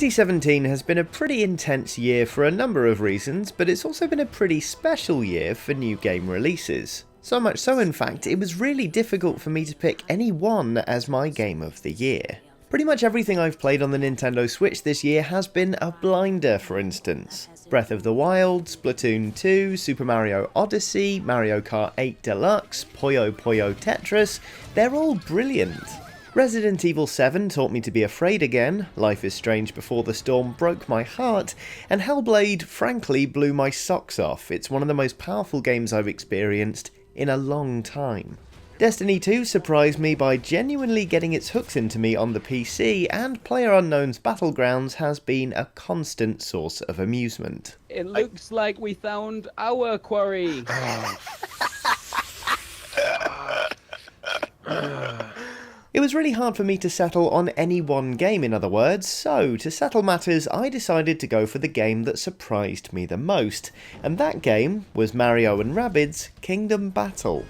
2017 has been a pretty intense year for a number of reasons, but it's also been a pretty special year for new game releases. So much so, in fact, it was really difficult for me to pick any one as my game of the year. Pretty much everything I've played on the Nintendo Switch this year has been a blinder, for instance. Breath of the Wild, Splatoon 2, Super Mario Odyssey, Mario Kart 8 Deluxe, Puyo Puyo Tetris, they're all brilliant. Resident Evil 7 taught me to be afraid again, Life is Strange Before the Storm broke my heart, and Hellblade frankly blew my socks off. It's one of the most powerful games I've experienced in a long time. Destiny 2 surprised me by genuinely getting its hooks into me on the PC, and PlayerUnknown's Battlegrounds has been a constant source of amusement. It looks like we found our quarry. It was really hard for me to settle on any one game, in other words, so to settle matters I decided to go for the game that surprised me the most, and that game was Mario and Rabbids Kingdom Battle.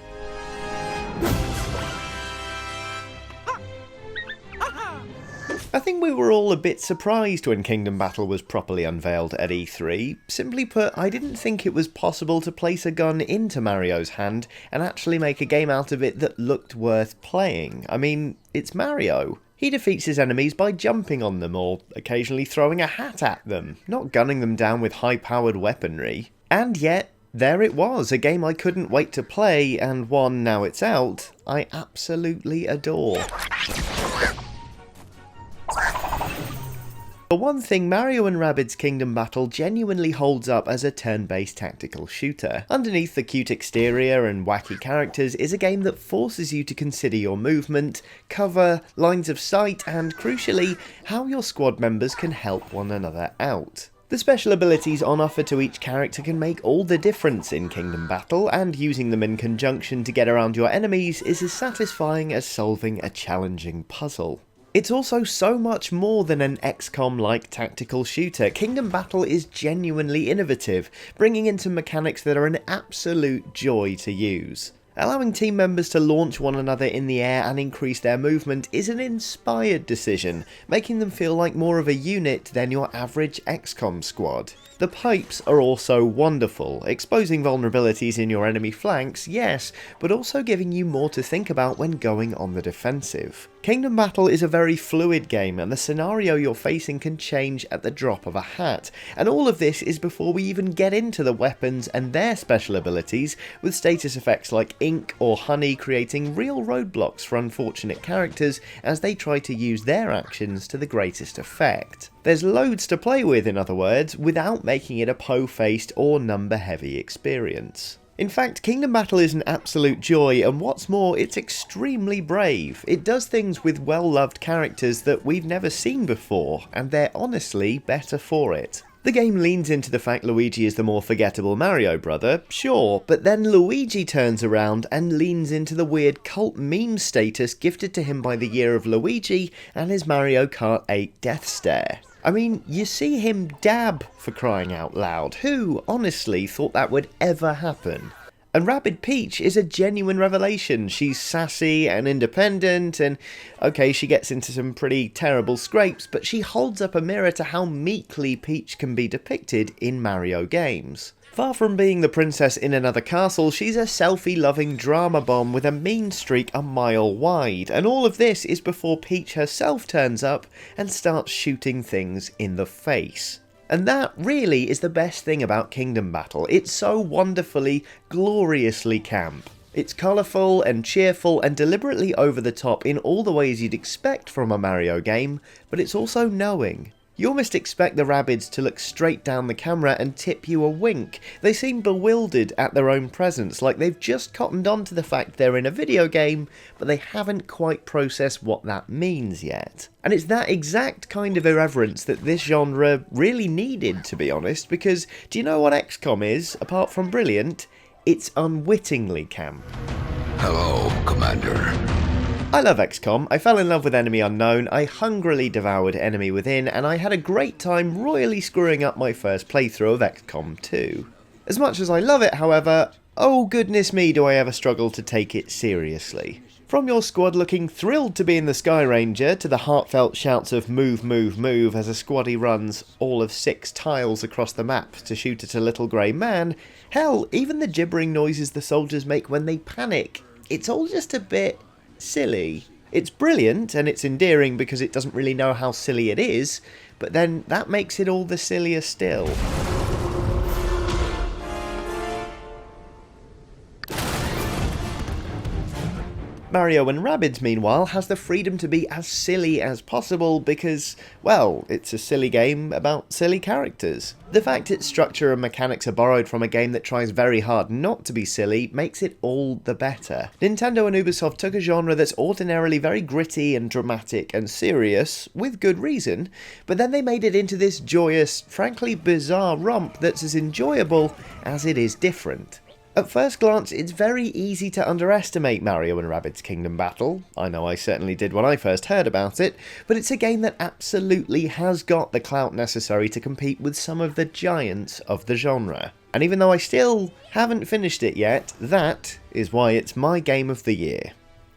I think we were all a bit surprised when Kingdom Battle was properly unveiled at E3. Simply put, I didn't think it was possible to place a gun into Mario's hand and actually make a game out of it that looked worth playing. I mean, it's Mario. He defeats his enemies by jumping on them or occasionally throwing a hat at them, not gunning them down with high-powered weaponry. And yet, there it was, a game I couldn't wait to play, and one, now it's out, I absolutely adore. For one thing, Mario and Rabbids Kingdom Battle genuinely holds up as a turn-based tactical shooter. Underneath the cute exterior and wacky characters is a game that forces you to consider your movement, cover, lines of sight, and crucially, how your squad members can help one another out. The special abilities on offer to each character can make all the difference in Kingdom Battle, and using them in conjunction to get around your enemies is as satisfying as solving a challenging puzzle. It's also so much more than an XCOM-like tactical shooter. Kingdom Battle is genuinely innovative, bringing in some mechanics that are an absolute joy to use. Allowing team members to launch one another in the air and increase their movement is an inspired decision, making them feel like more of a unit than your average XCOM squad. The pipes are also wonderful, exposing vulnerabilities in your enemy flanks, yes, but also giving you more to think about when going on the defensive. Kingdom Battle is a very fluid game, and the scenario you're facing can change at the drop of a hat, and all of this is before we even get into the weapons and their special abilities, with status effects like ink or honey creating real roadblocks for unfortunate characters as they try to use their actions to the greatest effect. There's loads to play with, in other words, without making it a po-faced or number-heavy experience. In fact, Kingdom Battle is an absolute joy, and what's more, it's extremely brave. It does things with well-loved characters that we've never seen before, and they're honestly better for it. The game leans into the fact Luigi is the more forgettable Mario brother, sure, but then Luigi turns around and leans into the weird cult meme status gifted to him by the year of Luigi and his Mario Kart 8 death stare. I mean, you see him dab, for crying out loud. Who, honestly, thought that would ever happen? And Rabid Peach is a genuine revelation. She's sassy and independent, and okay, she gets into some pretty terrible scrapes, but she holds up a mirror to how meekly Peach can be depicted in Mario games. Far from being the princess in another castle, she's a selfie-loving drama bomb with a mean streak a mile wide, and all of this is before Peach herself turns up and starts shooting things in the face. And that really is the best thing about Kingdom Battle. It's so wonderfully, gloriously camp. It's colourful and cheerful and deliberately over the top in all the ways you'd expect from a Mario game, but it's also knowing. You almost expect the Rabbids to look straight down the camera and tip you a wink. They seem bewildered at their own presence, like they've just cottoned on to the fact they're in a video game, but they haven't quite processed what that means yet. And it's that exact kind of irreverence that this genre really needed, to be honest, because do you know what XCOM is, apart from brilliant? It's unwittingly camp. Hello, Commander. I love XCOM, I fell in love with Enemy Unknown, I hungrily devoured Enemy Within, and I had a great time royally screwing up my first playthrough of XCOM 2. As much as I love it, however, oh goodness me do I ever struggle to take it seriously. From your squad looking thrilled to be in the Sky Ranger, to the heartfelt shouts of move, move, move as a squaddy runs all of 6 tiles across the map to shoot at a little grey man, hell, even the gibbering noises the soldiers make when they panic, it's all just a bit silly. It's brilliant and it's endearing because it doesn't really know how silly it is, but then that makes it all the sillier still. Mario and Rabbids, meanwhile, has the freedom to be as silly as possible because, well, it's a silly game about silly characters. The fact its structure and mechanics are borrowed from a game that tries very hard not to be silly makes it all the better. Nintendo and Ubisoft took a genre that's ordinarily very gritty and dramatic and serious, with good reason, but then they made it into this joyous, frankly bizarre romp that's as enjoyable as it is different. At first glance, it's very easy to underestimate Mario and Rabbids Kingdom Battle. I know I certainly did when I first heard about it, but it's a game that absolutely has got the clout necessary to compete with some of the giants of the genre. And even though I still haven't finished it yet, that is why it's my game of the year.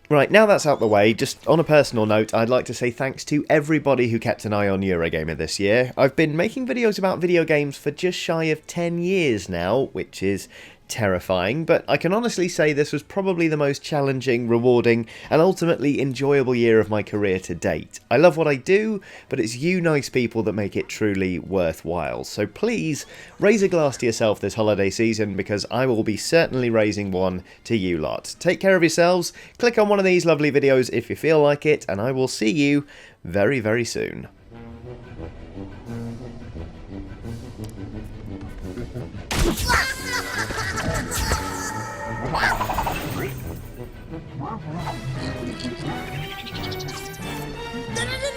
Right, now that's out the way, just on a personal note, I'd like to say thanks to everybody who kept an eye on Eurogamer this year. I've been making videos about video games for just shy of 10 years now, which is terrifying, but I can honestly say this was probably the most challenging, rewarding, and ultimately enjoyable year of my career to date. I love what I do, but it's you nice people that make it truly worthwhile. So please, raise a glass to yourself this holiday season, because I will be certainly raising one to you lot. Take care of yourselves, click on one of these lovely videos if you feel like it, and I will see you very, very soon. Da-da-da-da!